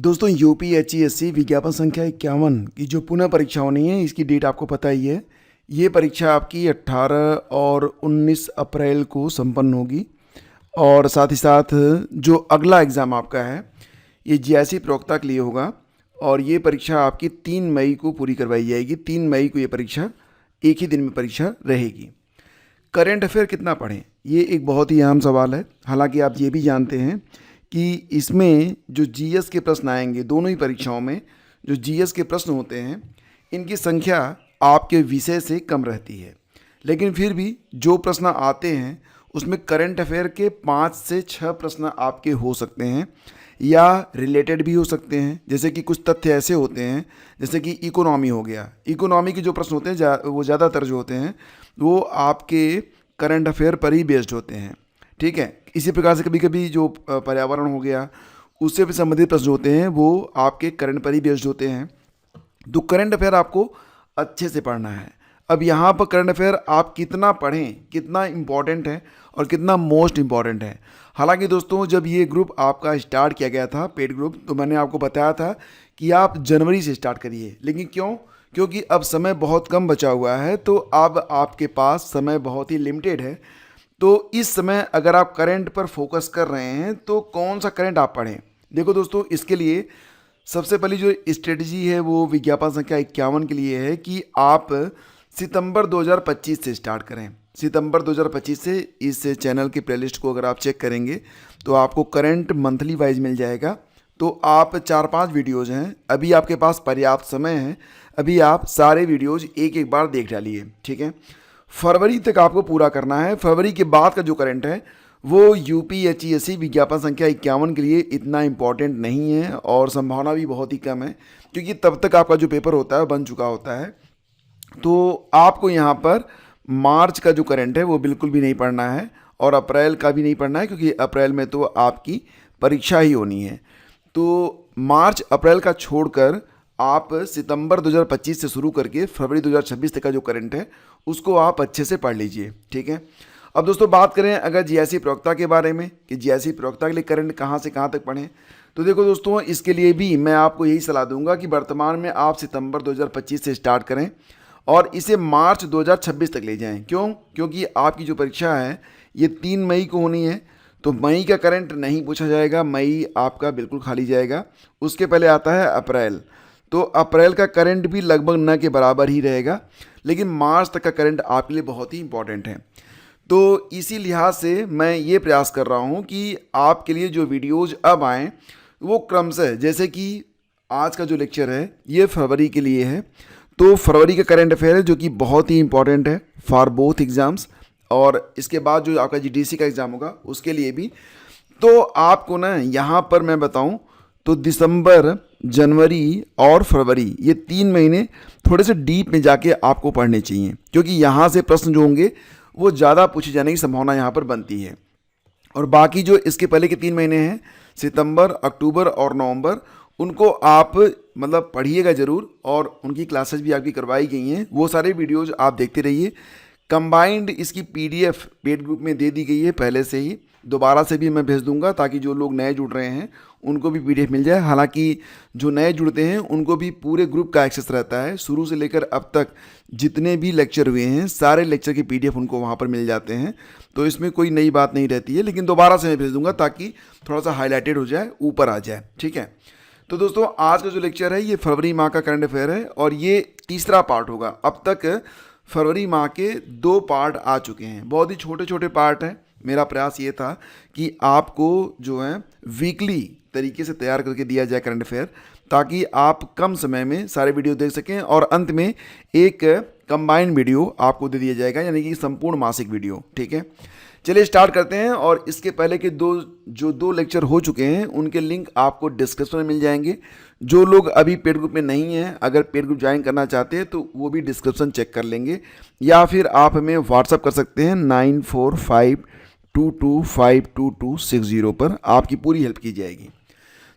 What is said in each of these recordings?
दोस्तों यूपीएचसीएससी विज्ञापन संख्या 51 की जो पुनः परीक्षा होनी है, इसकी डेट आपको पता ही है। ये परीक्षा आपकी 18 और 19 अप्रैल को संपन्न होगी। और साथ ही साथ जो अगला एग्ज़ाम आपका है ये जीआईसी प्रवक्ता के लिए होगा। और ये परीक्षा आपकी 3 मई को पूरी करवाई जाएगी। 3 मई को ये परीक्षा एक ही दिन में परीक्षा रहेगी। करेंट अफेयर कितना पढ़ें, ये एक बहुत ही अहम सवाल है। हालांकि आप ये भी जानते हैं कि इसमें जो जीएस के प्रश्न आएंगे, दोनों ही परीक्षाओं में जो जीएस के प्रश्न होते हैं इनकी संख्या आपके विषय से कम रहती है। लेकिन फिर भी जो प्रश्न आते हैं उसमें करंट अफेयर के 5 से 6 प्रश्न आपके हो सकते हैं या रिलेटेड भी हो सकते हैं। जैसे कि कुछ तथ्य ऐसे होते हैं, जैसे कि इकोनॉमी हो गया। इकोनॉमी के जो प्रश्न होते हैं वो ज़्यादातर जो होते हैं वो आपके करंट अफेयर पर ही बेस्ड होते हैं। ठीक है। इसी प्रकार से कभी कभी जो पर्यावरण हो गया उससे भी संबंधित प्रश्न होते हैं वो आपके करंट पर ही बेस्ड होते हैं। तो करंट अफेयर आपको अच्छे से पढ़ना है। अब यहाँ पर करंट अफेयर आप कितना पढ़ें, कितना इम्पॉर्टेंट है और कितना मोस्ट इम्पॉर्टेंट है। हालांकि दोस्तों जब ये ग्रुप आपका स्टार्ट किया गया था, पेड ग्रुप, तो मैंने आपको बताया था कि आप जनवरी से स्टार्ट करिए। लेकिन क्यों? क्योंकि अब समय बहुत कम बचा हुआ है, तो अब आपके पास समय बहुत ही लिमिटेड है। तो इस समय अगर आप करंट पर फोकस कर रहे हैं तो कौन सा करंट आप पढ़ें? देखो दोस्तों, इसके लिए सबसे पहली जो स्ट्रेटजी है वो विज्ञापन संख्या 51 के लिए है कि आप सितंबर 2025 से स्टार्ट करें। सितंबर 2025 से इस चैनल की प्लेलिस्ट को अगर आप चेक करेंगे तो आपको करंट मंथली वाइज मिल जाएगा। तो आप 4-5 वीडियोज़ हैं, अभी आपके पास पर्याप्त समय है, अभी आप सारे वीडियोज़ एक एक बार देख डालिए। ठीक है। फरवरी तक आपको पूरा करना है। फरवरी के बाद का जो करंट है वो यूपीएचसीएससी विज्ञापन संख्या 51 के लिए इतना इम्पॉर्टेंट नहीं है और संभावना भी बहुत ही कम है, क्योंकि तब तक आपका जो पेपर होता है बन चुका होता है। तो आपको यहाँ पर मार्च का जो करंट है वो बिल्कुल भी नहीं पढ़ना है और अप्रैल का भी नहीं पढ़ना है, क्योंकि अप्रैल में तो आपकी परीक्षा ही होनी है। तो मार्च अप्रैल का छोड़कर आप सितंबर 2025 से शुरू करके फरवरी 2026 तक का जो करंट है उसको आप अच्छे से पढ़ लीजिए। ठीक है। अब दोस्तों बात करें अगर जीआईसी प्रवक्ता के बारे में कि जीआईसी प्रवक्ता के लिए करंट कहाँ से कहाँ तक पढ़ें, तो देखो दोस्तों, इसके लिए भी मैं आपको यही सलाह दूंगा कि वर्तमान में आप सितंबर 2025 से स्टार्ट करें और इसे मार्च 2026 तक ले जाएं। क्यों? क्योंकि आपकी जो परीक्षा है ये 3 मई को होनी है। तो मई का करंट नहीं पूछा जाएगा, मई आपका बिल्कुल खाली जाएगा। उसके पहले आता है अप्रैल, तो अप्रैल का करंट भी लगभग न के बराबर ही रहेगा। लेकिन मार्च तक का करंट आपके लिए बहुत ही इंपॉर्टेंट है। तो इसी लिहाज से मैं ये प्रयास कर रहा हूँ कि आपके लिए जो वीडियोज़ अब आएँ वो क्रमशः, जैसे कि आज का जो लेक्चर है ये फरवरी के लिए है, तो फरवरी का करंट अफेयर है जो कि बहुत ही इंपॉर्टेंट है फॉर बोथ एग्ज़ाम्स। और इसके बाद जो आपका जीडीसी का एग्ज़ाम होगा उसके लिए भी। तो आपको ना यहाँ पर मैं बताऊँ तो दिसंबर, जनवरी और फरवरी ये 3 महीने थोड़े से डीप में जाके आपको पढ़ने चाहिए, क्योंकि यहाँ से प्रश्न जो होंगे वो ज़्यादा पूछे जाने की संभावना यहाँ पर बनती है। और बाकी जो इसके पहले के 3 महीने हैं, सितंबर, अक्टूबर और नवंबर, उनको आप मतलब पढ़िएगा ज़रूर। और उनकी क्लासेस भी आपकी करवाई गई हैं, वो सारे वीडियोज़ आप देखते रहिए। कंबाइंड इसकी पीडीएफ पेड ग्रुप में दे दी गई है पहले से ही, दोबारा से भी मैं भेज दूंगा ताकि जो लोग नए जुड़ रहे हैं उनको भी पीडीएफ मिल जाए। हालांकि जो नए जुड़ते हैं उनको भी पूरे ग्रुप का एक्सेस रहता है। शुरू से लेकर अब तक जितने भी लेक्चर हुए हैं सारे लेक्चर की पीडीएफ उनको वहाँ पर मिल जाते हैं, तो इसमें कोई नई बात नहीं रहती है। लेकिन दोबारा से मैं भेज दूंगा ताकि थोड़ा सा हाईलाइटेड हो जाए, ऊपर आ जाए। ठीक है। तो दोस्तों आज का जो लेक्चर है ये फरवरी माह का करंट अफेयर है और ये तीसरा पार्ट होगा। अब तक फरवरी माह के 2 पार्ट आ चुके हैं, बहुत ही छोटे छोटे पार्ट हैं। मेरा प्रयास ये था कि आपको जो है वीकली तरीके से तैयार करके दिया जाए करंट अफेयर, ताकि आप कम समय में सारे वीडियो देख सकें और अंत में एक कंबाइंड वीडियो आपको दे दिया जाएगा, यानी कि संपूर्ण मासिक वीडियो। ठीक है। चलिए स्टार्ट करते हैं। और इसके पहले के दो लेक्चर हो चुके हैं उनके लिंक आपको डिस्क्रिप्शन में मिल जाएंगे। जो लोग अभी पेड ग्रुप में नहीं हैं, अगर पेड ग्रुप ज्वाइन करना चाहते हैं तो वो भी डिस्क्रिप्शन चेक कर लेंगे, या फिर आप हमें व्हाट्सअप कर सकते हैं 9452252260 पर, आपकी पूरी हेल्प की जाएगी।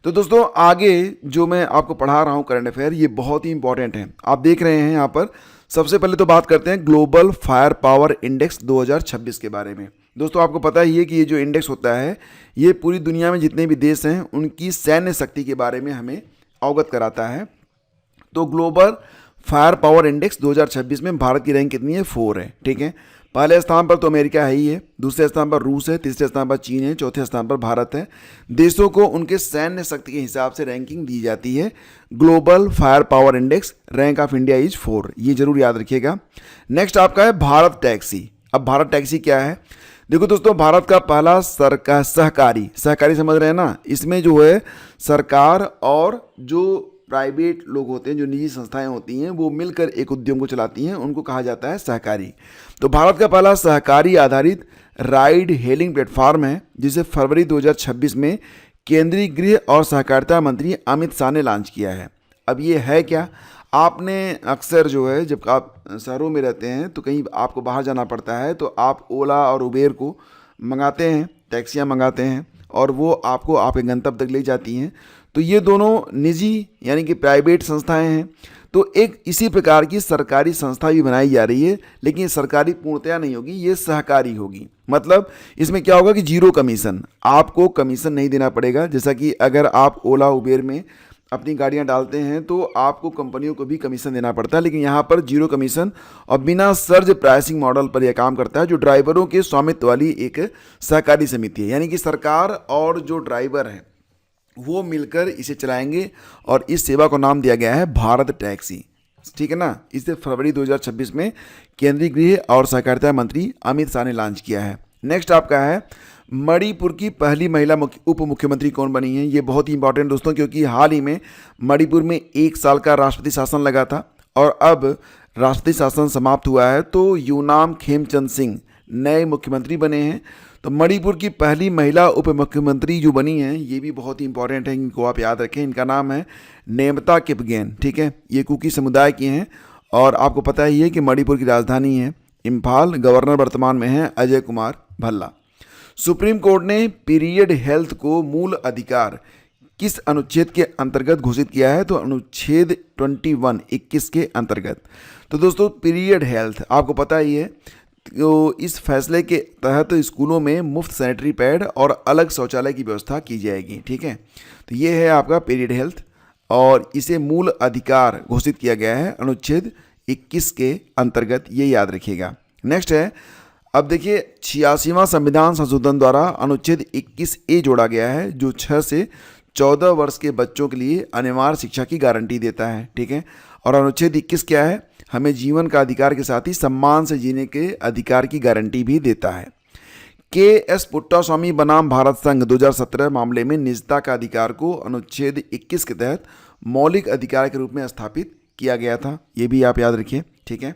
तो दोस्तों आगे जो मैं आपको पढ़ा रहा हूँ करंट अफेयर ये बहुत ही इंपॉर्टेंट है। आप देख रहे हैं यहाँ पर, सबसे पहले तो बात करते हैं ग्लोबल फायर पावर इंडेक्स 2026 के बारे में। दोस्तों आपको पता ही है कि ये जो इंडेक्स होता है ये पूरी दुनिया में जितने भी देश हैं उनकी सैन्य शक्ति के बारे में हमें अवगत कराता है। तो ग्लोबल फायर पावर इंडेक्स 2026 में भारत की रैंक कितनी है? 4 है। ठीक है, पहले स्थान पर तो अमेरिका है ही है, दूसरे स्थान पर रूस है, तीसरे स्थान पर चीन है, चौथे स्थान पर भारत है। देशों को उनके सैन्य शक्ति के हिसाब से रैंकिंग दी जाती है। Global fire power index rank of India is 4, ये जरूर याद रखिएगा। नेक्स्ट आपका है भारत टैक्सी। अब भारत टैक्सी क्या है? देखो दोस्तों, भारत का पहला सरकार सहकारी समझ रहे हैं ना, इसमें जो है सरकार और जो प्राइवेट लोग होते हैं, जो निजी संस्थाएं होती हैं, वो मिलकर एक उद्यम को चलाती हैं, उनको कहा जाता है सहकारी। तो भारत का पहला सहकारी आधारित राइड हेलिंग प्लेटफॉर्म है जिसे फरवरी 2026 में केंद्रीय गृह और सहकारिता मंत्री अमित शाह ने लॉन्च किया है। अब ये है क्या? आपने अक्सर जो है जब आप शहरों में रहते हैं तो कहीं आपको बाहर जाना पड़ता है तो आप ओला और उबेर को मंगाते हैं, टैक्सियाँ मंगाते हैं और वो आपको आपके गंतव्य तक ले जाती हैं। तो ये दोनों निजी यानी कि प्राइवेट संस्थाएं हैं। तो एक इसी प्रकार की सरकारी संस्था भी बनाई जा रही है, लेकिन ये सरकारी पूर्णतया नहीं होगी, ये सहकारी होगी। मतलब इसमें क्या होगा कि जीरो कमीशन, आपको कमीशन नहीं देना पड़ेगा। जैसा कि अगर आप ओला उबेर में अपनी गाड़ियां डालते हैं तो आपको कंपनियों को भी कमीशन देना पड़ता है, लेकिन यहाँ पर जीरो कमीशन और बिना सर्ज प्राइसिंग मॉडल पर यह काम करता है, जो ड्राइवरों के स्वामित्व वाली एक सहकारी समिति है। यानी कि सरकार और जो ड्राइवर हैं वो मिलकर इसे चलाएंगे और इस सेवा को नाम दिया गया है भारत टैक्सी। ठीक है ना, इसे फरवरी 2026 में केंद्रीय गृह और सहकारिता मंत्री अमित शाह ने लॉन्च किया है। नेक्स्ट आपका है मणिपुर की पहली महिला उप मुख्यमंत्री कौन बनी है? ये बहुत ही इंपॉर्टेंट दोस्तों, क्योंकि हाल ही में मणिपुर में 1 साल का राष्ट्रपति शासन लगा था और अब राष्ट्रपति शासन समाप्त हुआ है, तो यूनाम खेमचंद सिंह नए मुख्यमंत्री बने हैं। तो मणिपुर की पहली महिला उप मुख्यमंत्री जो बनी हैं ये भी बहुत ही इंपॉर्टेंट है, इनको आप याद रखें। इनका नाम है नेमता किपगेन। ठीक है, ये कुकी समुदाय की हैं और आपको पता ही है कि मणिपुर की राजधानी है इम्फाल। गवर्नर वर्तमान में हैं अजय कुमार भल्ला। सुप्रीम कोर्ट ने पीरियड हेल्थ को मूल अधिकार किस अनुच्छेद के अंतर्गत घोषित किया है? तो अनुच्छेद 21 के अंतर्गत। तो दोस्तों पीरियड हेल्थ आपको पता ही है, तो इस फैसले के तहत स्कूलों में मुफ्त सैनिटरी पैड और अलग शौचालय की व्यवस्था की जाएगी। ठीक है, तो ये है आपका पीरियड हेल्थ और इसे मूल अधिकार घोषित किया गया है अनुच्छेद 21 के अंतर्गत, ये याद रखिएगा। नेक्स्ट है, अब देखिए 86वां संविधान संशोधन द्वारा अनुच्छेद 21A जोड़ा गया है जो 6 से 14 वर्ष के बच्चों के लिए अनिवार्य शिक्षा की गारंटी देता है। ठीक है, और अनुच्छेद 21 क्या है? हमें जीवन का अधिकार के साथ ही सम्मान से जीने के अधिकार की गारंटी भी देता है। के.एस. पुट्टास्वामी बनाम भारत संघ 2017 मामले में निजता का अधिकार को अनुच्छेद 21 के तहत मौलिक अधिकार के रूप में स्थापित किया गया था, ये भी आप याद रखिए। ठीक है,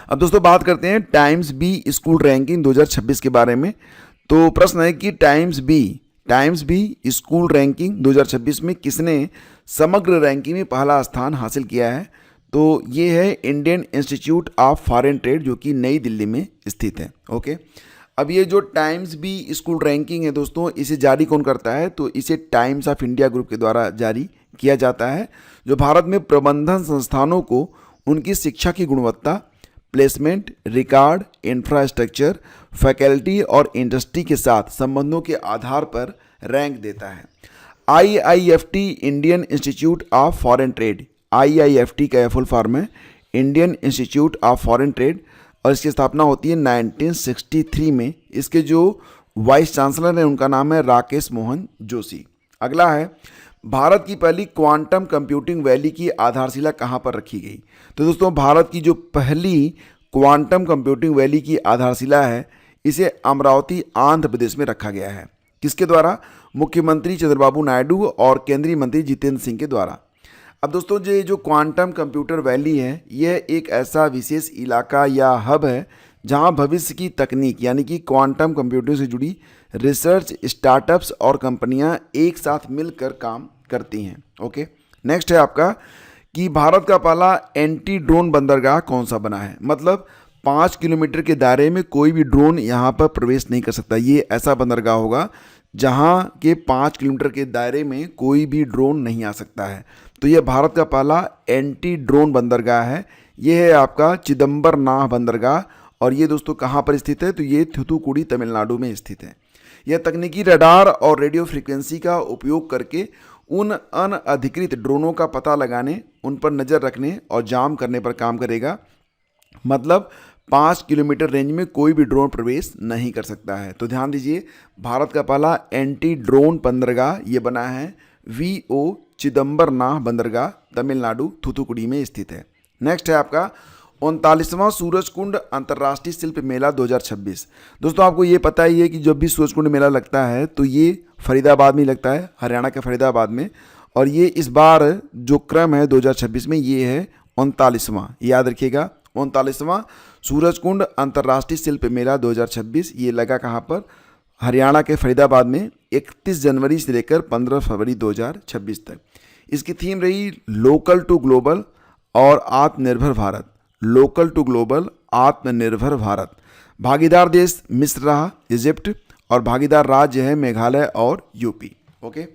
अब दोस्तों बात करते हैं टाइम्स बी स्कूल रैंकिंग 2026 के बारे में। तो प्रश्न है कि टाइम्स बी स्कूल रैंकिंग 2026 में किसने समग्र रैंकिंग में पहला स्थान हासिल किया है? तो ये है Indian institute of foreign trade जो कि नई दिल्ली में स्थित है। ओके, अब ये जो टाइम्स बी स्कूल रैंकिंग है दोस्तों, इसे जारी कौन करता है? तो इसे टाइम्स ऑफ इंडिया ग्रुप के द्वारा जारी किया जाता है, जो भारत में प्रबंधन संस्थानों को उनकी शिक्षा की गुणवत्ता, प्लेसमेंट, रिकॉर्ड, इंफ्रास्ट्रक्चर, फैकल्टी और इंडस्ट्री के साथ संबंधों के आधार पर रैंक देता है। IIFT Indian institute of foreign trade, IIFT का फुल फॉर्म है Indian institute of foreign trade और इसकी स्थापना होती है 1963 में। इसके जो वाइस चांसलर हैं उनका नाम है राकेश मोहन जोशी। अगला है, भारत की पहली क्वांटम कंप्यूटिंग वैली की आधारशिला कहाँ पर रखी गई? तो दोस्तों भारत की जो पहली क्वांटम कंप्यूटिंग वैली की आधारशिला है इसे अमरावती आंध्र प्रदेश में रखा गया है। किसके द्वारा? मुख्यमंत्री चंद्रबाबू नायडू और केंद्रीय मंत्री जितेंद्र सिंह के द्वारा। अब दोस्तों ये जो क्वांटम कंप्यूटर वैली है यह एक ऐसा विशेष इलाका या हब है जहां भविष्य की तकनीक यानी कि क्वांटम कंप्यूटिंग से जुड़ी रिसर्च स्टार्टअप्स और कंपनियां एक साथ मिलकर काम करती हैं। ओके, नेक्स्ट है आपका कि भारत का पहला एंटी ड्रोन बंदरगाह कौन सा बना है? मतलब 5 किलोमीटर के दायरे में कोई भी ड्रोन यहाँ पर प्रवेश नहीं कर सकता। ये ऐसा बंदरगाह होगा जहाँ के 5 किलोमीटर के दायरे में कोई भी ड्रोन नहीं आ सकता है। तो यह भारत का पहला एंटी ड्रोन बंदरगाह है। यह है आपका चिदम्बरनाह बंदरगाह और ये दोस्तों कहाँ पर स्थित है, तो ये थूथुकुडी तमिलनाडु में स्थित है। यह तकनीकी रडार और रेडियो फ्रीक्वेंसी का उपयोग करके उन अनधिकृत ड्रोनों का पता लगाने, उन पर नज़र रखने और जाम करने पर काम करेगा। मतलब 5 किलोमीटर रेंज में कोई भी ड्रोन प्रवेश नहीं कर सकता है। तो ध्यान दीजिए, भारत का पहला एंटी ड्रोन बंदरगाह ये बना है VO चिदम्बरनाथ बंदरगाह, तमिलनाडु थूथुकुडी में स्थित है। नेक्स्ट है आपका 39वां सूरजकुंड अंतर्राष्ट्रीय शिल्प मेला 2026। दोस्तों आपको ये पता ही है कि जब भी सूरजकुंड मेला लगता है तो ये फरीदाबाद में लगता है, हरियाणा के फरीदाबाद में। और ये इस बार जो क्रम है 2026 में ये है 39वां, याद रखिएगा 39वां सूरजकुंड अंतर्राष्ट्रीय शिल्प मेला 2026। ये लगा कहाँ पर, हरियाणा के फरीदाबाद में 31 जनवरी से लेकर 15 फरवरी 2026 तक। इसकी थीम रही लोकल टू ग्लोबल और आत्मनिर्भर भारत। लोकल टू ग्लोबल, आत्मनिर्भर भारत। भागीदार देश मिस्र रहा, इजिप्ट, और भागीदार राज्य है मेघालय और यूपी। ओके,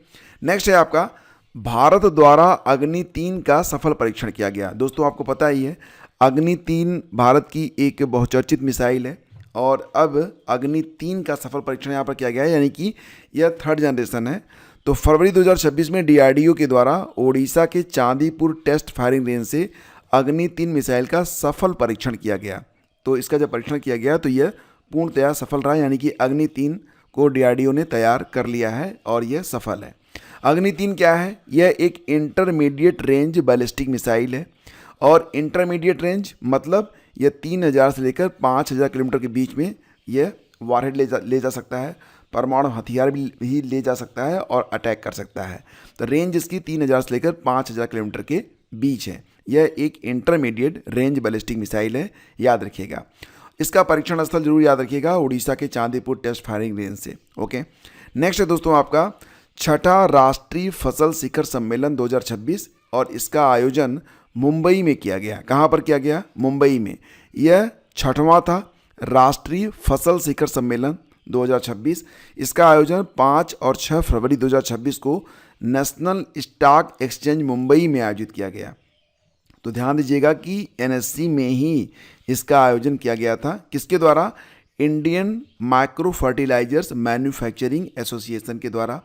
नेक्स्ट है आपका भारत द्वारा अग्नि 3 का सफल परीक्षण किया गया। दोस्तों आपको पता ही है अग्नि 3 भारत की एक बहुचर्चित मिसाइल है और अब अग्नि 3 का सफल परीक्षण यहाँ पर किया गया है, यानी कि यह 3rd जनरेशन है। तो फरवरी 2026 में DRDO के द्वारा ओडिशा के चांदीपुर टेस्ट फायरिंग रेंज से अग्नि 3 मिसाइल का सफल परीक्षण किया गया। तो इसका जब परीक्षण किया गया तो यह पूर्णतया सफल रहा, यानी कि अग्नि 3 को DRDO ने तैयार कर लिया है और यह सफल है। अग्नि 3 क्या है, यह एक इंटरमीडिएट रेंज बैलिस्टिक मिसाइल है। और इंटरमीडिएट रेंज मतलब यह 3000 से लेकर 5000 किलोमीटर के बीच में यह वारहेड ले जा सकता है, परमाणु हथियार भी ले जा सकता है और अटैक कर सकता है। तो रेंज इसकी 3000 से लेकर 5000 किलोमीटर के बीच है। यह एक इंटरमीडिएट रेंज बैलिस्टिक मिसाइल है, याद रखिएगा। इसका परीक्षण स्थल जरूर याद रखिएगा, उड़ीसा के चांदीपुर टेस्ट फायरिंग रेंज से। ओके, नेक्स्ट है दोस्तों आपका 6ठा राष्ट्रीय फसल शिखर सम्मेलन 2026 और इसका आयोजन मुंबई में किया गया। कहाँ पर किया गया, मुंबई में। यह 6वां था राष्ट्रीय फसल शिखर सम्मेलन 2026। इसका आयोजन 5 और 6 फरवरी 2026 को नेशनल स्टॉक एक्सचेंज मुंबई में आयोजित किया गया। तो ध्यान दीजिएगा कि NSC में ही इसका आयोजन किया गया था। किसके द्वारा, Indian micro fertilisers manufacturing association के द्वारा।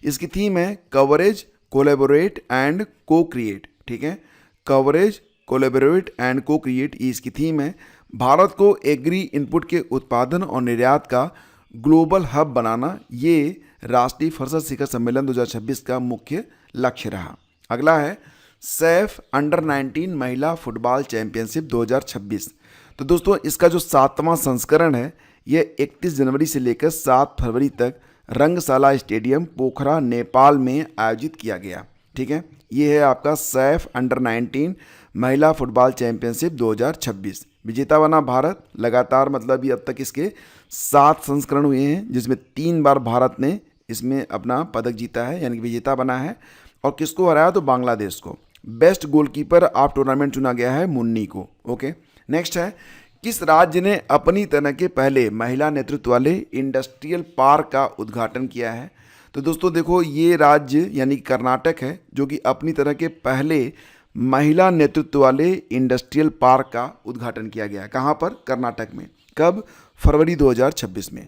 इसकी थीम है coverage, collaborate and co create. ठीक है, coverage, collaborate and co create, ये इसकी थीम है। भारत को एग्री इनपुट के उत्पादन और निर्यात का ग्लोबल हब बनाना, ये राष्ट्रीय फसल शिखर सम्मेलन 2026 का मुख्य लक्ष्य रहा। अगला है सैफ अंडर 19 महिला फुटबॉल चैंपियनशिप 2026। तो दोस्तों इसका जो 7वां संस्करण है यह 31 जनवरी से लेकर 7 फरवरी तक रंगशाला स्टेडियम पोखरा नेपाल में आयोजित किया गया। ठीक है, ये है आपका सैफ अंडर 19 महिला फुटबॉल चैंपियनशिप 2026। विजेता बना भारत। लगातार मतलब ये अब तक इसके 7 संस्करण हुए हैं, जिसमें 3 बार भारत ने इसमें अपना पदक जीता है, यानी कि विजेता बना है। और किसको हराया, तो बांग्लादेश को। बेस्ट गोलकीपर ऑफ टूर्नामेंट चुना गया है मुन्नी को। ओके, नेक्स्ट है किस राज्य ने अपनी तरह के पहले महिला नेतृत्व वाले इंडस्ट्रियल पार्क का उद्घाटन किया है। तो दोस्तों देखो, ये राज्य यानी कर्नाटक है जो कि अपनी तरह के पहले महिला नेतृत्व वाले इंडस्ट्रियल पार्क का उद्घाटन किया गया। कहाँ पर, कर्नाटक में। कब, फरवरी 2026 में।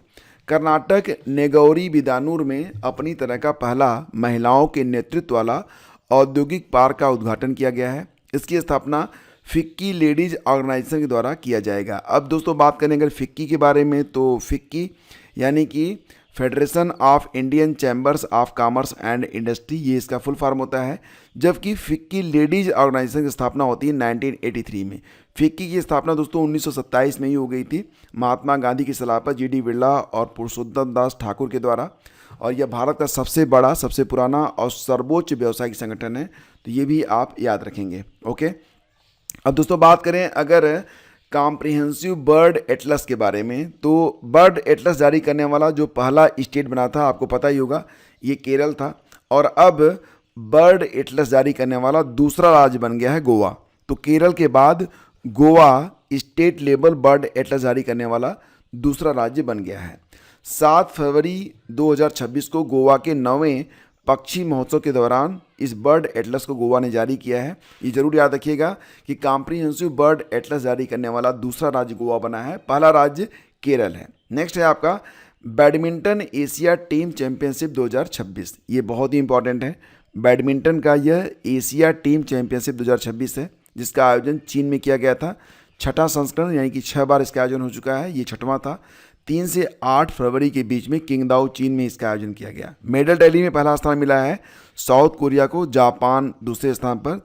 कर्नाटक नेगौरी बिदानूर में अपनी तरह का पहला महिलाओं के नेतृत्व वाला औद्योगिक पार्क का उद्घाटन किया गया है। इसकी स्थापना फिक्की लेडीज ऑर्गेनाइजेशन के द्वारा किया जाएगा। अब दोस्तों बात करें अगर फिक्की के बारे में, तो फिक्की यानी कि federation of Indian chambers of commerce and industry, ये इसका फुल फॉर्म होता है। जबकि फिक्की लेडीज ऑर्गेनाइजेशन की स्थापना होती है 1983 में। फिक्की की स्थापना दोस्तों 1927 में ही हो गई थी, महात्मा गांधी की सलाह पर GD बिरला और पुरुषोत्तम दास ठाकुर के द्वारा। और यह भारत का सबसे बड़ा, सबसे पुराना और सर्वोच्च व्यावसायिक संगठन है। तो ये भी आप याद रखेंगे। ओके, अब दोस्तों बात करें अगर कॉम्प्रिहेंसिव बर्ड एटलस के बारे में, तो बर्ड एटलस जारी करने वाला जो पहला स्टेट बना था, आपको पता ही होगा, ये केरल था। और अब बर्ड एटलस जारी करने वाला दूसरा राज्य बन गया है गोवा। तो केरल के बाद Goa state level bird Atlas जारी करने वाला दूसरा राज्य बन गया है। 7 फरवरी 2026 को गोवा के 9वें पक्षी महोत्सव के दौरान इस बर्ड एटलस को गोवा ने जारी किया है। ये जरूर याद रखिएगा कि कॉम्प्रिहेंसिव बर्ड एटलस जारी करने वाला दूसरा राज्य गोवा बना है, पहला राज्य केरल है। नेक्स्ट है आपका बैडमिंटन एशिया टीम चैंपियनशिप 2026। ये बहुत ही इंपॉर्टेंट है। बैडमिंटन का यह एशिया टीम चैंपियनशिप 2026 है, जिसका आयोजन चीन में किया गया था। छठा संस्करण, यानी कि 6 बार इसका आयोजन हो चुका है, ये 6वां था। 3 से 8 फरवरी के बीच में किंगदाओ चीन में इसका आयोजन किया गया। मेडल टैली में पहला स्थान मिला है साउथ कोरिया को, जापान दूसरे स्थान पर,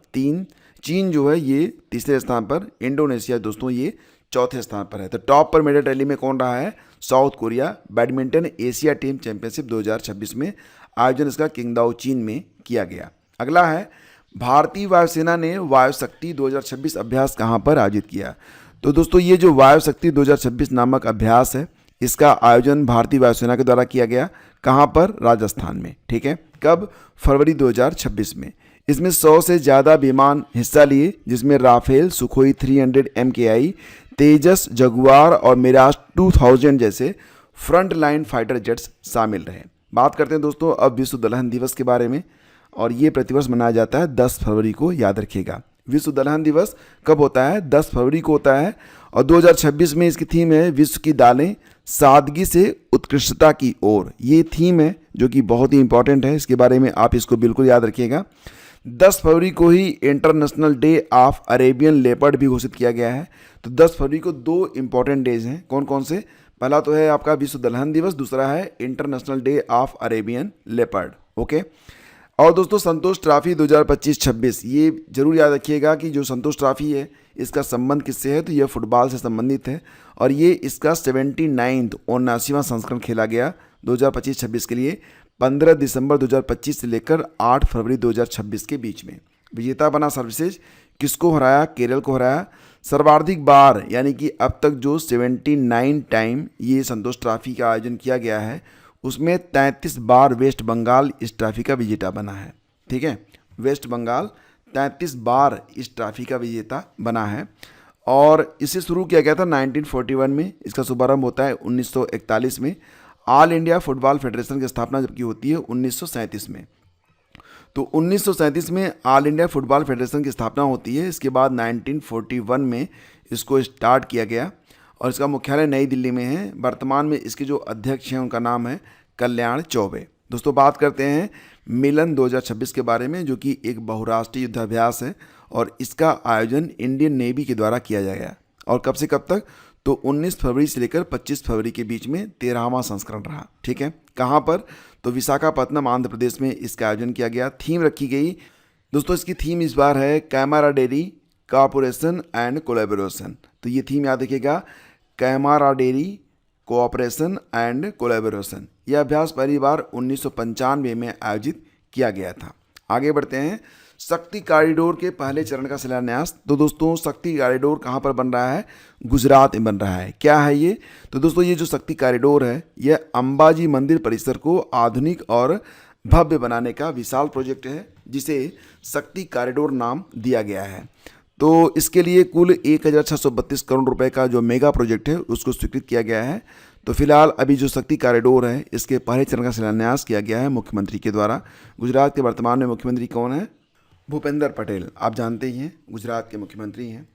चीन जो है ये तीसरे स्थान पर, इंडोनेशिया दोस्तों ये चौथे स्थान पर है। तो टॉप पर मेडल टैली में कौन रहा है? South Korea. Badminton Asia team championship 2026 में आयोजन इसका किंगदाओ चीन में किया गया। अगला है भारतीय वायुसेना ने वायु शक्ति 2026 अभ्यास कहाँ पर आयोजित किया? तो दोस्तों ये जो वायु शक्ति 2026 नामक अभ्यास है, इसका आयोजन भारतीय वायुसेना के द्वारा किया गया। कहाँ पर? राजस्थान में। ठीक है, कब? फरवरी 2026 में। इसमें 100 से ज़्यादा विमान हिस्सा लिए, जिसमें राफेल, सुखोई 300 MKI, तेजस, जगुआर और मिराज 2000 जैसे फ्रंट लाइन फाइटर जेट्स शामिल रहे। बात करते हैं दोस्तों अब विश्व दलहन दिवस के बारे में, और ये प्रतिवर्ष मनाया जाता है 10 फरवरी को, याद रखिएगा। विश्व दलहन दिवस कब होता है? 10 फरवरी को होता है, और 2026 में इसकी थीम है विश्व की दालें सादगी से उत्कृष्टता की ओर। ये थीम है जो कि बहुत ही इंपॉर्टेंट है, इसके बारे में आप इसको बिल्कुल याद रखिएगा। 10 फरवरी को ही international day of Arabian leopard भी घोषित किया गया है। तो 10 फरवरी को 2 इंपॉर्टेंट डेज हैं। कौन कौन से? पहला तो है आपका विश्व दलहन दिवस, दूसरा है international day of Arabian leopard. Okay, और दोस्तों संतोष ट्रॉफी 2025-26, ये जरूर याद रखिएगा कि जो संतोष ट्रॉफी है इसका संबंध किससे है? तो यह फुटबॉल से संबंधित है, और ये इसका 79वां संस्करण खेला गया 2025-26 के लिए 15 दिसंबर 2025 से लेकर 8 फरवरी 2026 के बीच में। विजेता बना सर्विसेज, किसको हराया? केरल को हराया। सर्वाधिक बार, यानी कि अब तक जो 79 टाइम ये संतोष ट्रॉफी का आयोजन किया गया है, उसमें 33 बार वेस्ट बंगाल इस ट्रॉफी का विजेता बना है। ठीक है, वेस्ट बंगाल 33 बार इस ट्रॉफी का विजेता बना है, और इसे शुरू किया गया था 1941 में। इसका शुभारंभ होता है 1941 में। ऑल इंडिया फुटबॉल फेडरेशन की स्थापना जबकि होती है 1937 में। तो 1937 में ऑल इंडिया फुटबॉल फेडरेशन की स्थापना होती है। इसके बाद 1941 में इसको स्टार्ट किया गया, और इसका मुख्यालय नई दिल्ली में है। वर्तमान में इसके जो अध्यक्ष हैं उनका नाम है कल्याण चौबे। दोस्तों बात करते हैं मिलन 2026 के बारे में, जो कि एक बहुराष्ट्रीय युद्धाभ्यास है, और इसका आयोजन इंडियन नेवी के द्वारा किया जाएगा। और कब से कब तक? तो 19 फरवरी से लेकर 25 फरवरी के बीच में 13वां संस्करण रहा। ठीक है, कहाँ पर? तो विशाखापत्तनम आंध्र प्रदेश में इसका आयोजन किया गया। थीम रखी गई दोस्तों, इसकी थीम इस बार है कैमराडेरी, कोऑपरेशन एंड कोलैबोरेशन। तो ये थीम याद रखिएगा, कैमराडेरी, कोऑपरेशन एंड कोलैबोरेशन। यह अभ्यास पहली बार 1995 में आयोजित किया गया था। आगे बढ़ते हैं, शक्ति कॉरिडोर के पहले चरण का शिलान्यास। तो दोस्तों शक्ति कॉरिडोर कहाँ पर बन रहा है? गुजरात में बन रहा है। क्या है ये? तो दोस्तों ये जो शक्ति कॉरिडोर है, यह अंबाजी मंदिर परिसर को आधुनिक और भव्य बनाने का विशाल प्रोजेक्ट है, जिसे शक्ति कॉरिडोर नाम दिया गया है। तो इसके लिए कुल 1632 करोड़ रुपए का जो मेगा प्रोजेक्ट है उसको स्वीकृत किया गया है। तो फिलहाल अभी जो शक्ति कॉरिडोर है, इसके पहले चरण का शिलान्यास किया गया है मुख्यमंत्री के द्वारा। गुजरात के वर्तमान में मुख्यमंत्री कौन है? भूपेंद्र पटेल, आप जानते ही हैं, गुजरात के मुख्यमंत्री हैं।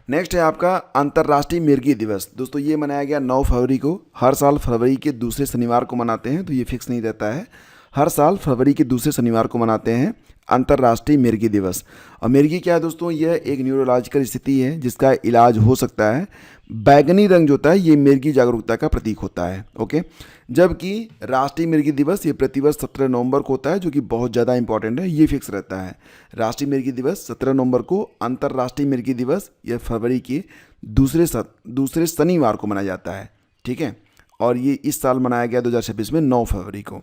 नेक्स्ट है आपका अंतर्राष्ट्रीय मिर्गी दिवस। दोस्तों ये मनाया गया 9 फरवरी को। हर साल फरवरी के दूसरे शनिवार को मनाते हैं, तो ये फिक्स नहीं रहता है। हर साल फरवरी के दूसरे शनिवार को मनाते हैं अंतर्राष्ट्रीय मिर्गी दिवस। और मिर्गी क्या है दोस्तों? यह एक न्यूरोलॉजिकल स्थिति है जिसका इलाज हो सकता है। बैगनी रंग जो होता है ये मिर्गी जागरूकता का प्रतीक होता है। ओके, जबकि राष्ट्रीय मिर्गी दिवस ये प्रतिवर्ष 17 नवंबर को होता है, जो कि बहुत ज़्यादा इंपॉर्टेंट है, ये फिक्स रहता है। राष्ट्रीय मिर्गी दिवस 17 नवंबर को। अंतर्राष्ट्रीय मिर्गी दिवस यह फरवरी के दूसरे शनिवार को मनाया जाता है। ठीक है, और ये इस साल मनाया गया 2026 में 9 फरवरी को।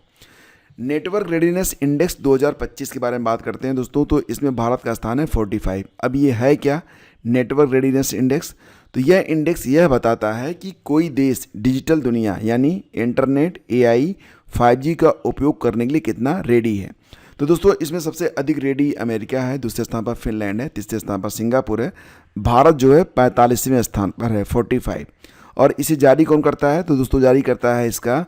नेटवर्क रेडीनेस इंडेक्स 2025 के बारे में बात करते हैं दोस्तों। तो इसमें भारत का स्थान है 45। अब ये है क्या नेटवर्क रेडीनेस इंडेक्स? तो यह इंडेक्स यह बताता है कि कोई देश डिजिटल दुनिया यानी इंटरनेट, एआई, 5G का उपयोग करने के लिए कितना रेडी है। तो दोस्तों इसमें सबसे अधिक रेडी अमेरिका है, दूसरे स्थान पर फिनलैंड है, तीसरे स्थान पर सिंगापुर है। भारत जो है 45वें स्थान पर है 45। और इसे जारी कौन करता है? तो दोस्तों जारी करता है इसका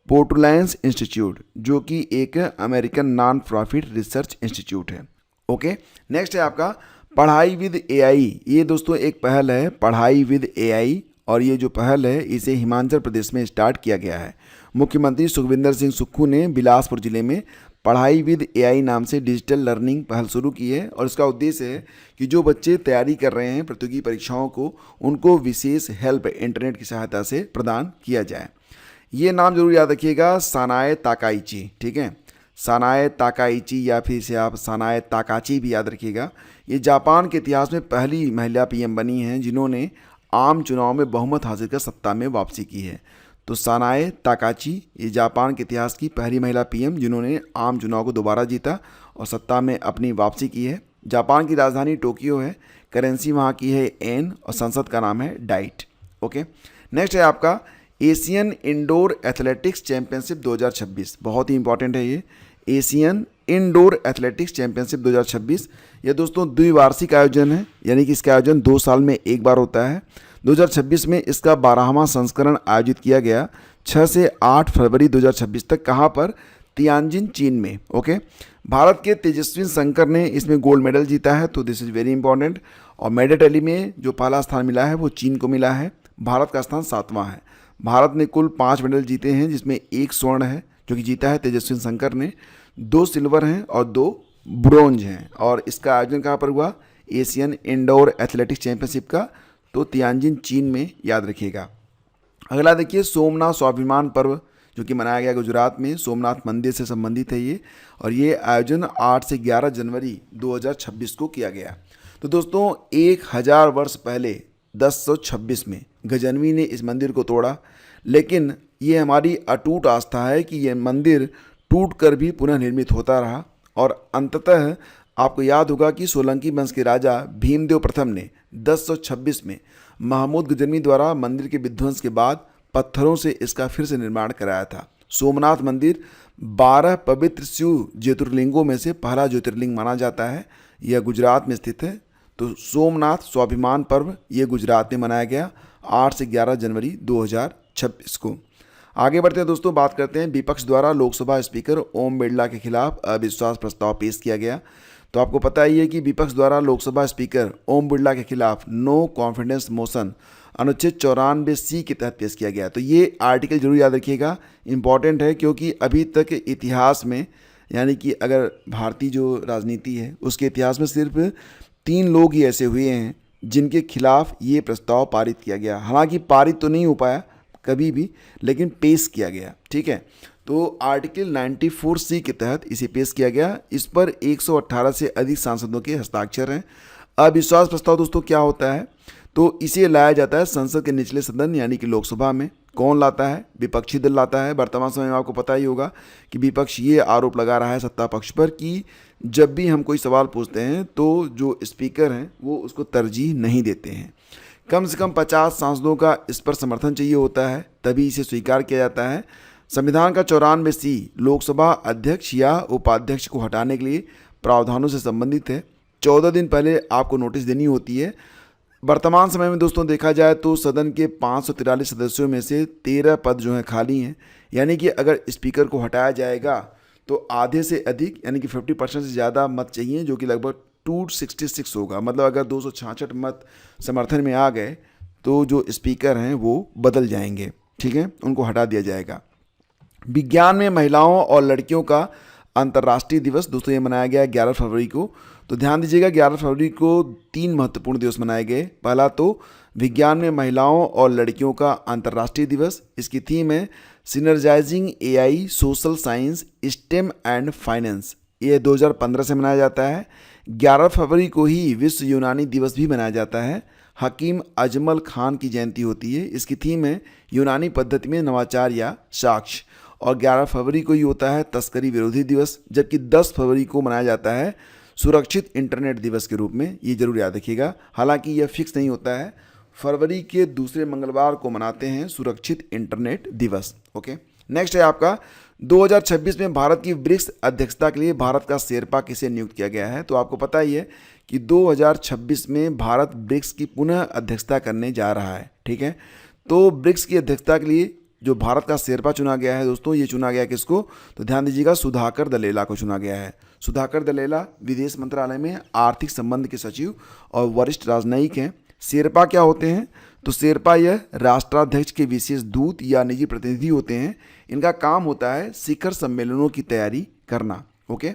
पोर्टुलैंस इंस्टीट्यूट, जो कि एक American non profit research institute है। ओके, नेक्स्ट है आपका पढ़ाई विद एआई। ये दोस्तों एक पहल है, पढ़ाई विद एआई, और ये जो पहल है इसे हिमाचल प्रदेश में स्टार्ट किया गया है। मुख्यमंत्री सुखविंदर सिंह सुक्खू ने बिलासपुर जिले में पढ़ाई विद एआई नाम से डिजिटल लर्निंग पहल शुरू की है, और इसका उद्देश्य है कि जो बच्चे तैयारी कर रहे हैं प्रतियोगी परीक्षाओं को, उनको विशेष हेल्प इंटरनेट की सहायता से प्रदान किया जाए। ये नाम जरूर याद रखिएगा, सानाए ताकाइची, ठीक है, सानाए ताकाइची, या फिर इसे आप सानाए ताकाची भी याद रखिएगा। ये जापान के इतिहास में पहली महिला पीएम बनी हैं जिन्होंने आम चुनाव में बहुमत हासिल कर सत्ता में वापसी की है। तो सानाए ताकाची ये जापान के इतिहास की पहली महिला पीएम जिन्होंने आम चुनाव को दोबारा जीता और सत्ता में अपनी वापसी की है। जापान की राजधानी टोक्यो है, करेंसी वहाँ की है एन, और संसद का नाम है डाइट। ओके, नेक्स्ट है आपका एशियन इंडोर एथलेटिक्स चैंपियनशिप 2026। बहुत ही इंपॉर्टेंट है ये एशियन इंडोर एथलेटिक्स चैंपियनशिप 2026। यह दोस्तों द्विवार्षिक आयोजन है, यानी कि इसका आयोजन 2 साल में एक बार होता है। 2026 में इसका 12वां संस्करण आयोजित किया गया 6 से 8 फरवरी 2026 तक। कहाँ पर? तियानजिन, चीन में। ओके, भारत के तेजस्वी शंकर ने इसमें गोल्ड मेडल जीता है, तो दिस इज़ वेरी इंपॉर्टेंट। और मेडल टैली में जो पहला स्थान मिला है वो चीन को मिला है, भारत का स्थान 7वां है। भारत ने कुल 5 मेडल जीते हैं, जिसमें 1 स्वर्ण है जो कि जीता है तेजस्वी शंकर ने, 2 सिल्वर हैं और 2 ब्रोंज हैं। और इसका आयोजन कहाँ पर हुआ? एशियन इंडोर एथलेटिक्स चैंपियनशिप का, तो तियानजिन, चीन में, याद रखिएगा। अगला देखिए सोमनाथ स्वाभिमान पर्व, जो कि मनाया गया गुजरात में, सोमनाथ मंदिर से संबंधित है ये, और ये आयोजन 8 से 11 जनवरी 2026 को किया गया। तो दोस्तों 1000 वर्ष पहले 1026 में गजनवी ने इस मंदिर को तोड़ा, लेकिन ये हमारी अटूट आस्था है कि यह मंदिर टूटकर भी पुनः निर्मित होता रहा। और अंततः आपको याद होगा कि सोलंकी वंश के राजा भीमदेव प्रथम ने 1026 में महमूद गजनवी द्वारा मंदिर के विध्वंस के बाद पत्थरों से इसका फिर से निर्माण कराया था। सोमनाथ मंदिर 12 पवित्र शिव ज्योतिर्लिंगों में से पहला ज्योतिर्लिंग माना जाता है। यह गुजरात में स्थित है। तो सोमनाथ स्वाभिमान पर्व ये गुजरात में मनाया गया 8 से 11 जनवरी 2026 को। आगे बढ़ते हैं दोस्तों, बात करते हैं विपक्ष द्वारा लोकसभा स्पीकर ओम बिरला के खिलाफ अविश्वास प्रस्ताव पेश किया गया। तो आपको पता ही है कि विपक्ष द्वारा लोकसभा स्पीकर ओम बिरला के खिलाफ नो कॉन्फिडेंस मोशन अनुच्छेद 94C के तहत पेश किया गया। तो ये आर्टिकल जरूर याद रखिएगा, इंपॉर्टेंट है, क्योंकि अभी तक इतिहास में, यानी कि अगर भारतीय जो राजनीति है उसके इतिहास में सिर्फ 3 लोग ही ऐसे हुए हैं जिनके खिलाफ ये प्रस्ताव पारित किया गया। हालांकि पारित तो नहीं हो पाया कभी भी, लेकिन पेश किया गया। ठीक है, तो आर्टिकल 94C के तहत इसे पेश किया गया। इस पर 118 से अधिक सांसदों के हस्ताक्षर हैं। अविश्वास प्रस्ताव दोस्तों क्या होता है? तो इसे लाया जाता है संसद के निचले सदन यानी कि लोकसभा में। कौन लाता है? विपक्षी दल लाता है। वर्तमान समय में आपको पता ही होगा कि विपक्ष ये आरोप लगा रहा है सत्ता पक्ष पर कि जब भी हम कोई सवाल पूछते हैं तो जो स्पीकर हैं वो उसको तरजीह नहीं देते हैं। कम से कम 50 सांसदों का इस पर समर्थन चाहिए होता है, तभी इसे स्वीकार किया जाता है। संविधान का 94C लोकसभा अध्यक्ष या उपाध्यक्ष को हटाने के लिए प्रावधानों से संबंधित है। 14 दिन पहले आपको नोटिस देनी होती है। वर्तमान समय में दोस्तों देखा जाए तो सदन के 543 सदस्यों में से 13 पद जो हैं खाली हैं, यानी कि अगर स्पीकर को हटाया जाएगा तो आधे से अधिक यानी कि 50% से ज़्यादा मत चाहिए, जो कि लगभग 266 होगा। मतलब अगर 266 मत समर्थन में आ गए तो जो स्पीकर हैं वो बदल जाएंगे। ठीक है, उनको हटा दिया जाएगा। विज्ञान में महिलाओं और लड़कियों का अंतर्राष्ट्रीय दिवस दोस्तों ये मनाया गया 11 फरवरी को। तो ध्यान दीजिएगा 11 फरवरी को 3 महत्वपूर्ण दिवस मनाए गए। पहला तो विज्ञान में महिलाओं और लड़कियों का अंतर्राष्ट्रीय दिवस। इसकी थीम है synergising AI, social science, STEM and finance. ये 2015 से मनाया जाता है। 11 फरवरी को ही विश्व यूनानी दिवस भी मनाया जाता है। हकीम अजमल खान की जयंती होती है। इसकी थीम है यूनानी पद्धति में नवाचार या साक्ष्य। और 11 फरवरी को ही होता है तस्करी विरोधी दिवस, जबकि 10 फरवरी को मनाया जाता है सुरक्षित इंटरनेट दिवस के रूप में। ये जरूर याद रखिएगा। हालांकि यह फिक्स नहीं होता है, फरवरी के दूसरे मंगलवार को मनाते हैं सुरक्षित इंटरनेट दिवस। ओके, नेक्स्ट है आपका 2026 में भारत की ब्रिक्स अध्यक्षता के लिए भारत का शेरपा किसे नियुक्त किया गया है? तो आपको पता ही है कि 2026 में भारत ब्रिक्स की पुनः अध्यक्षता करने जा रहा है। ठीक है, तो ब्रिक्स की अध्यक्षता के लिए जो भारत का शेरपा चुना गया है दोस्तों, ये चुना गया किसको, तो ध्यान दीजिएगा, सुधाकर दलेला को चुना गया है। सुधाकर दलेला विदेश मंत्रालय में आर्थिक संबंध के सचिव और वरिष्ठ राजनयिक हैं। शेरपा क्या होते हैं, तो शेरपा यह राष्ट्राध्यक्ष के विशेष दूत या निजी प्रतिनिधि होते हैं। इनका काम होता है शिखर सम्मेलनों की तैयारी करना। ओके,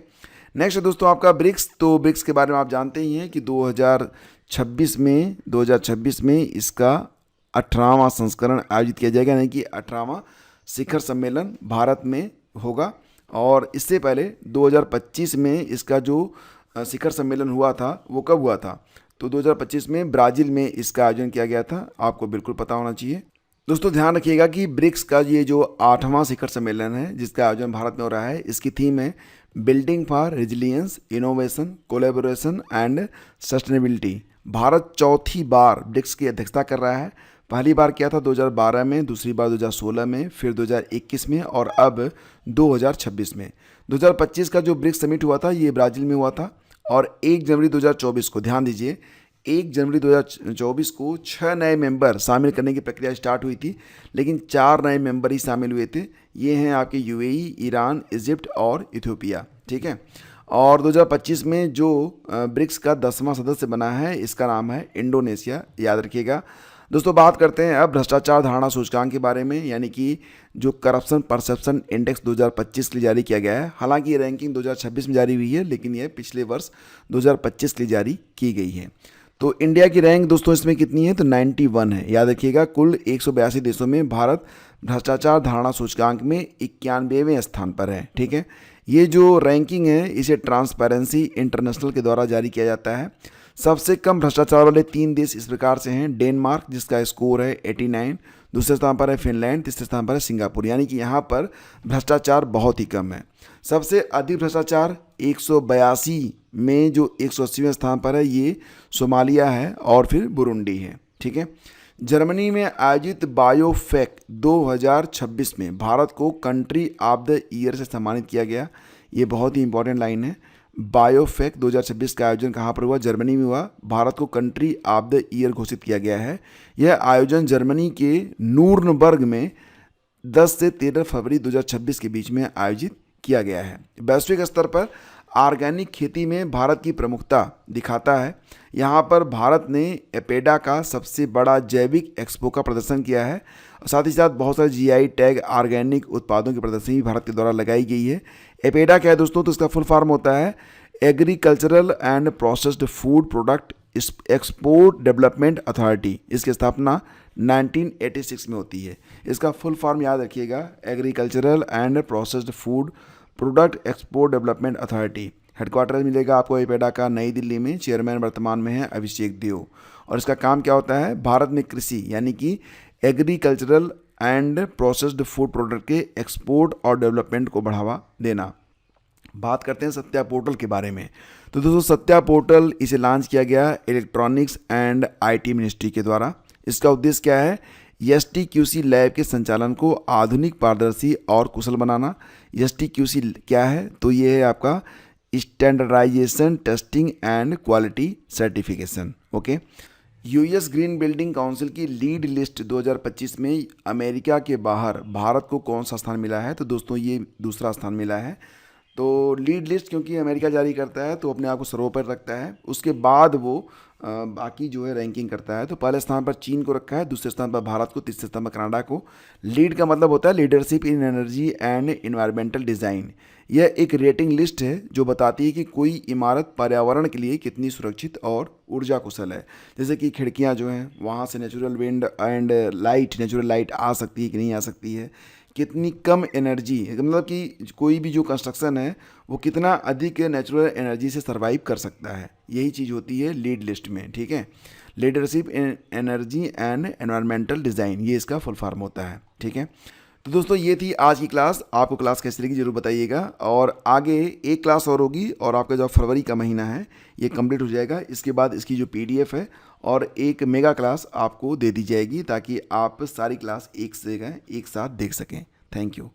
नेक्स्ट है दोस्तों आपका ब्रिक्स। तो ब्रिक्स के बारे में आप जानते ही हैं कि 2026 में इसका 18वां संस्करण आयोजित किया जाएगा, यानी कि 18वां शिखर सम्मेलन भारत में होगा। और इससे पहले 2025 में इसका जो शिखर सम्मेलन हुआ था वो कब हुआ था, तो 2025 में ब्राज़ील में इसका आयोजन किया गया था। आपको बिल्कुल पता होना चाहिए। दोस्तों ध्यान रखिएगा कि ब्रिक्स का ये जो 8वां शिखर सम्मेलन है जिसका आयोजन भारत में हो रहा है, इसकी थीम है building for resilience, innovation, collaboration and sustainability. Bharat चौथी बार ब्रिक्स की अध्यक्षता कर रहा है। पहली बार किया था 2012 में, दूसरी बार 2016 में, फिर 2021 में और अब 2026 में। 2025 का जो ब्रिक्स समिट हुआ था ये ब्राज़ील में हुआ था। और 1 जनवरी 2024 को, ध्यान दीजिए, 1 जनवरी 2024 को 6 नए मेंबर शामिल करने की प्रक्रिया स्टार्ट हुई थी, लेकिन 4 नए मेंबर ही शामिल हुए थे। ये हैं आपके यूएई, ईरान, इजिप्ट और इथियोपिया। ठीक है, और 2025 में जो ब्रिक्स का 10वां सदस्य बना है इसका नाम है इंडोनेशिया, याद रखिएगा। दोस्तों बात करते हैं अब भ्रष्टाचार धारणा सूचकांक के बारे में, यानी कि जो करप्शन परसेप्शन इंडेक्स 2025 के लिए जारी किया गया है। हालांकि ये रैंकिंग 2026 में जारी हुई है, लेकिन ये पिछले वर्ष 2025 के लिए जारी की गई है। तो इंडिया की रैंक दोस्तों इसमें कितनी है, तो 91 है। याद रखिएगा, कुल 182 देशों में भारत भ्रष्टाचार धारणा सूचकांक में 91वें स्थान पर है। ठीक है, ये जो रैंकिंग है इसे ट्रांसपेरेंसी इंटरनेशनल के द्वारा जारी किया जाता है। सबसे कम भ्रष्टाचार वाले 3 देश इस प्रकार से हैं। डेनमार्क जिसका स्कोर है 89, दूसरे स्थान पर है फिनलैंड, तीसरे स्थान पर है सिंगापुर, यानी कि यहाँ पर भ्रष्टाचार बहुत ही कम है। सबसे अधिक भ्रष्टाचार 182 में जो 180वें स्थान पर है ये सोमालिया है और फिर बुरुंडी है। ठीक है, जर्मनी में आयोजित बायोफेक 2026 में भारत को कंट्री ऑफ द ईयर से सम्मानित किया गया। ये बहुत ही इंपॉर्टेंट लाइन है। बायोफेक 2026 का आयोजन कहाँ पर हुआ, जर्मनी में हुआ। भारत को कंट्री ऑफ द ईयर घोषित किया गया है। यह आयोजन जर्मनी के नूर्नबर्ग में 10 से 13 फरवरी 2026 के बीच में आयोजित किया गया है। वैश्विक स्तर पर ऑर्गेनिक खेती में भारत की प्रमुखता दिखाता है। यहाँ पर भारत ने एपेडा का सबसे बड़ा जैविक एक्सपो का प्रदर्शन किया है। साथ ही साथ बहुत सारे जीआई टैग ऑर्गेनिक उत्पादों की प्रदर्शनी भी भारत के द्वारा लगाई गई है। एपेडा क्या है दोस्तों, तो इसका फुल फॉर्म होता है agricultural and processed food product export development authority. इसकी स्थापना 1986 में होती है। इसका फुल फॉर्म याद रखिएगा, agricultural and processed food product export development authority. Headquarter मिलेगा आपको एपेडा का नई दिल्ली में। चेयरमैन वर्तमान में है अभिषेक देव। और इसका काम क्या होता है, भारत में कृषि यानी कि agricultural and processed food product के एक्सपोर्ट और डेवलपमेंट को बढ़ावा देना। बात करते हैं सत्या पोर्टल के बारे में। तो दोस्तों सत्या पोर्टल इसे लॉन्च किया गया इलेक्ट्रॉनिक्स एंड आईटी मिनिस्ट्री के द्वारा। इसका उद्देश्य क्या है, STQC लैब के संचालन को आधुनिक, पारदर्शी और कुशल बनाना। STQC क्या है, तो ये है आपका standardisation testing and quality certification. Okay, US green building council की लीड लिस्ट 2025 में अमेरिका के बाहर भारत को कौन सा स्थान मिला है, तो दोस्तों ये दूसरा स्थान मिला है। तो लीड लिस्ट क्योंकि अमेरिका जारी करता है तो अपने आप को सर्वोपरि रखता है, उसके बाद वो बाकी जो है रैंकिंग करता है। तो पहले स्थान पर चीन को रखा है, दूसरे स्थान पर भारत को, तीसरे स्थान पर कनाडा को। लीड का मतलब होता है leadership in energy and environmental design. यह एक रेटिंग लिस्ट है जो बताती है कि कोई इमारत पर्यावरण के लिए कितनी सुरक्षित और ऊर्जा कुशल है। जैसे कि खिड़कियां जो हैं वहाँ से natural wind and light, natural light आ सकती है कि नहीं आ सकती है, कितनी कम एनर्जी, मतलब कि कोई भी जो कंस्ट्रक्शन है वो कितना अधिक नेचुरल एनर्जी से सर्वाइव कर सकता है। यही चीज़ होती है लीड लिस्ट में। ठीक है, leadership in energy and environmental design, ये इसका फुल फॉर्म होता है। ठीक है, तो दोस्तों ये थी आज की क्लास। आपको क्लास कैसी लगी जरूर बताइएगा। और आगे एक क्लास और होगी और आपका जो फरवरी का महीना है ये कंप्लीट हो जाएगा। इसके बाद इसकी जो PDF है और एक मेगा क्लास आपको दे दी जाएगी ताकि आप सारी क्लास एक से एक साथ देख सकें। Thank you.